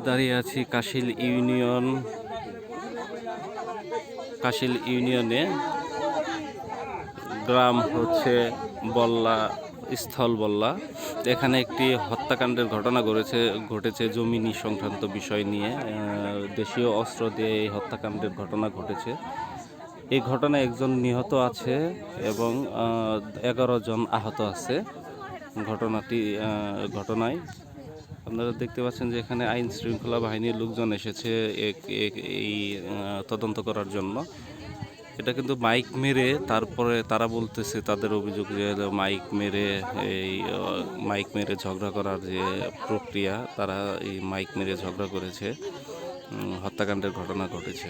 দাঁড়িয়ে আছি কাশিল ইউনিয়নে। গ্রাম হচ্ছে বল্লা, স্থল বল্লা। এখানে একটি হত্যাকাণ্ডের ঘটনা ঘটেছে জমিনি সংক্রান্ত বিষয় নিয়ে। দেশীয় অস্ত্র দিয়ে এই হত্যাকাণ্ডের ঘটনা ঘটেছে। এই ঘটনায় একজন নিহত আছে এবং 11 জন আহত আছে। ঘটনায় আপনারা দেখতে পাচ্ছেন যে এখানে আইন শৃঙ্খলা বাহিনীর লোকজন এসেছে এই তদন্ত করার জন্য। এটা কিন্তু মাইক মেরে, তারপরে তারা বলতেছে, তাদের অভিযোগ যে মাইক মেরে ঝগড়া করার যে প্রক্রিয়া, তারা এই মাইক মেরে ঝগড়া করেছে, হত্যাকাণ্ডের ঘটনা ঘটেছে।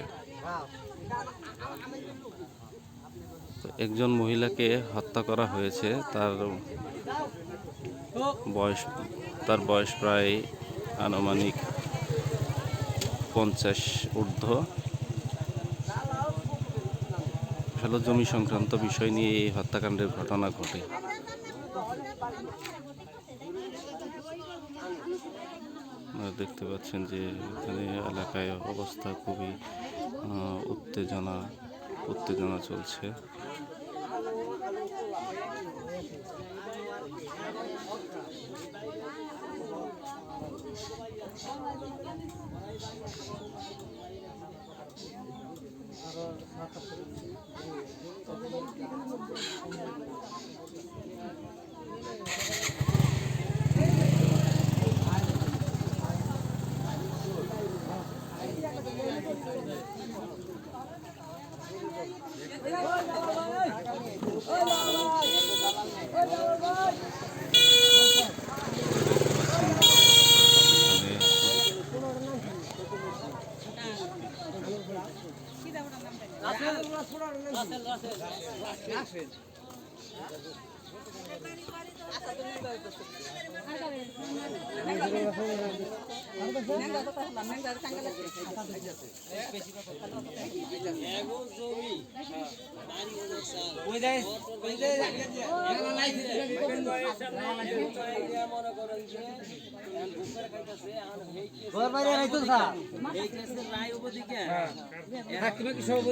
একজন মহিলাকে হত্যা করা হয়েছে। তার বয়স প্রায় আনুমানিক 50 ঊর্ধ্ব। আসলে জমি সংক্রান্ত বিষয় নিয়ে এই হত্যাকাণ্ডের ঘটনা ঘটে। দেখতে পাচ্ছেন যে এখানে এলাকায় অবস্থা খুবই উত্তেজনা চলছে।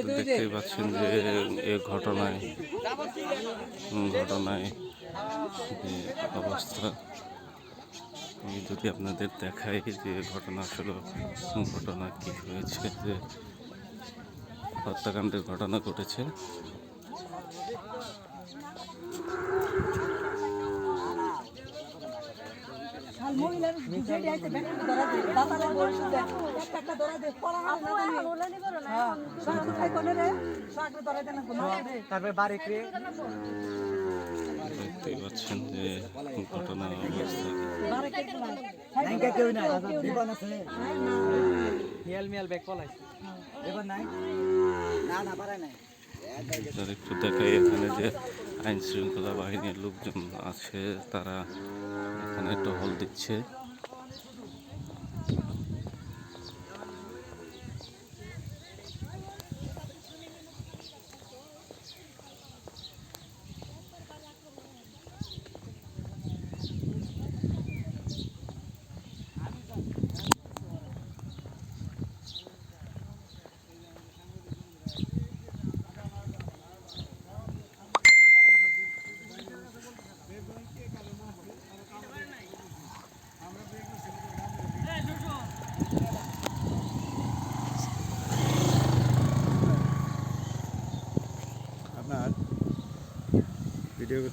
দেখতেই পাচ্ছেন যে এই ঘটনায় যে অবস্থা, যদি আপনাদের দেখাই যে ঘটনা কি হয়েছে, যে হত্যাকাণ্ডের ঘটনা ঘটেছে। দেখতেই পাচ্ছেন যে ঘটনা একটু দেখাই। এখানে যে আইন শৃঙ্খলা বাহিনীর লোকজন আছে, তারা এখানে টহল দিচ্ছে। ভিডিও